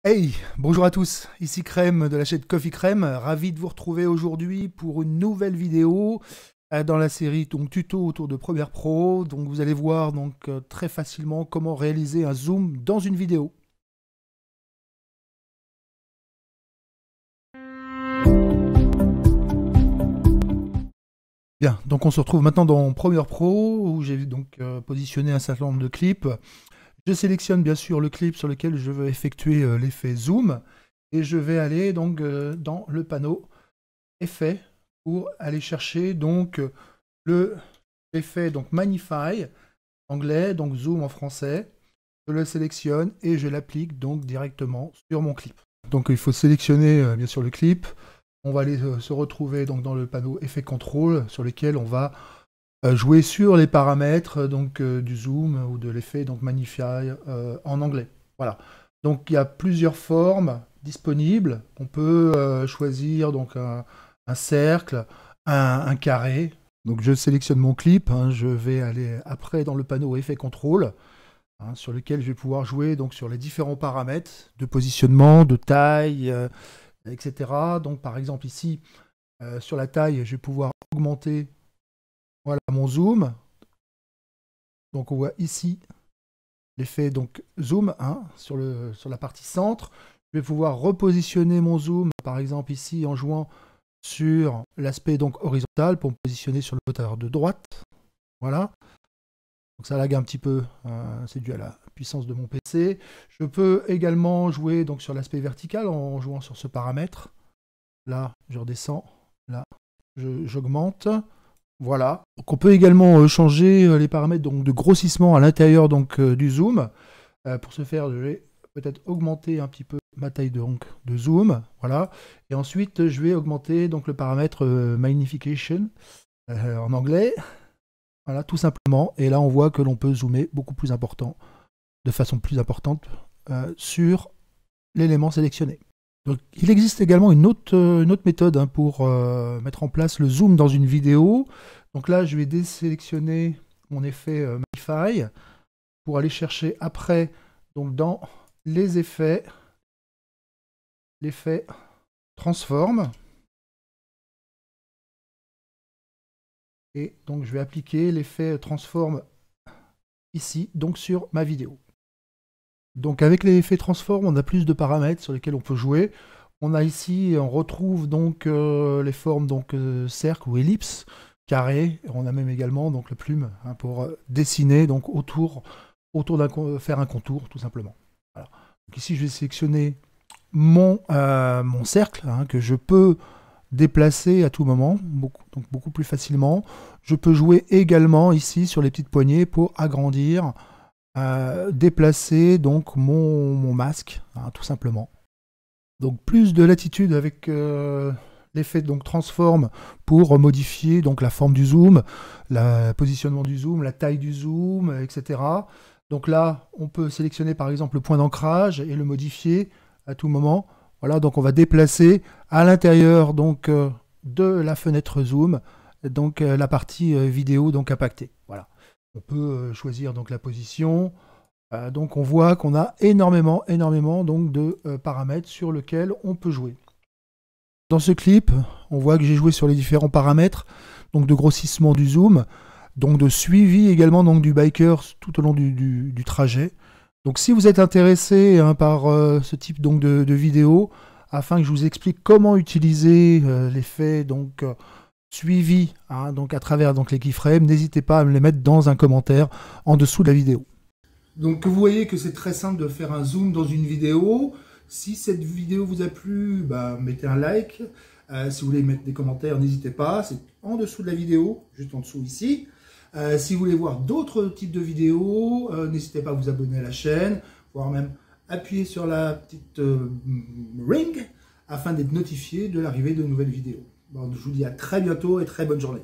Hey, bonjour à tous, ici Crème de la chaîne Coffee Crème, ravi de vous retrouver aujourd'hui pour une nouvelle vidéo dans la série donc, tuto autour de Premiere Pro. Donc vous allez voir donc très facilement comment réaliser un zoom dans une vidéo. Bien, donc on se retrouve maintenant dans Premiere Pro où j'ai donc positionné un certain nombre de clips. Je sélectionne bien sûr le clip sur lequel je veux effectuer l'effet zoom et je vais aller donc dans le panneau effet pour aller chercher donc l'effet donc Magnify anglais, donc zoom en français. Je le sélectionne et je l'applique donc directement sur mon clip. Donc il faut sélectionner bien sûr le clip. On va aller se retrouver donc dans le panneau effet contrôle sur lequel on va jouer sur les paramètres donc du zoom ou de l'effet donc Magnify en anglais. Voilà. Donc il y a plusieurs formes disponibles. On peut choisir donc un cercle, un carré. Donc je sélectionne mon clip, hein, je vais aller après dans le panneau effet contrôle, hein, sur lequel je vais pouvoir jouer donc sur les différents paramètres de positionnement, de taille, etc. Donc par exemple ici, sur la taille, je vais pouvoir augmenter voilà, mon zoom. Donc on voit ici l'effet donc zoom hein, sur la partie centre. Je vais pouvoir repositionner mon zoom, par exemple ici en jouant sur l'aspect donc horizontal pour me positionner sur le hauteur de droite. Voilà. Donc ça lag un petit peu, c'est dû à la puissance de mon PC. Je peux également jouer donc sur l'aspect vertical en jouant sur ce paramètre. Là, je redescends. Là, j'augmente. Voilà. Donc on peut également changer les paramètres donc, de grossissement à l'intérieur donc du zoom. Pour ce faire, je vais peut-être augmenter un petit peu ma taille de zoom. Voilà. Et ensuite, je vais augmenter donc, le paramètre magnification en anglais. Voilà, tout simplement. Et là, on voit que l'on peut zoomer beaucoup plus important, de façon plus importante, sur l'élément sélectionné. Donc, il existe également une autre méthode hein, pour mettre en place le zoom dans une vidéo. Donc là, je vais désélectionner mon effet Magnify pour aller chercher après, donc dans les effets, l'effet Transform. Et donc, je vais appliquer l'effet Transform ici, donc sur ma vidéo. Donc avec l'effet transform, on a plus de paramètres sur lesquels on peut jouer. On a ici, on retrouve donc les formes donc cercle ou ellipse, carré. On a même également donc le plume hein, pour dessiner donc autour d'un faire un contour tout simplement. Voilà. Donc ici, je vais sélectionner mon cercle hein, que je peux déplacer à tout moment, donc beaucoup plus facilement. Je peux jouer également ici sur les petites poignées pour agrandir déplacer donc mon masque, hein, tout simplement. Donc plus de latitude avec l'effet donc transform pour modifier donc la forme du zoom, le positionnement du zoom, la taille du zoom, etc. Donc là, on peut sélectionner par exemple le point d'ancrage et le modifier à tout moment. Voilà, donc on va déplacer à l'intérieur donc de la fenêtre zoom donc la partie vidéo donc impactée. Voilà. On peut choisir donc la position. Donc on voit qu'on a énormément donc de paramètres sur lesquels on peut jouer. Dans ce clip, on voit que j'ai joué sur les différents paramètres, donc de grossissement du zoom, donc de suivi également donc du biker tout au long du trajet. Donc si vous êtes intéressé hein, par ce type donc de vidéo, afin que je vous explique comment utiliser l'effet donc suivi hein, donc à travers donc les keyframes, n'hésitez pas à me les mettre dans un commentaire en dessous de la vidéo. Donc vous voyez que c'est très simple de faire un zoom dans une vidéo. Si cette vidéo vous a plu, bah, mettez un like. Si vous voulez mettre des commentaires, n'hésitez pas. C'est en dessous de la vidéo, juste en dessous ici. Si vous voulez voir d'autres types de vidéos, n'hésitez pas à vous abonner à la chaîne, voire même appuyer sur la petite ring afin d'être notifié de l'arrivée de nouvelles vidéos. Bon, je vous dis à très bientôt et très bonne journée.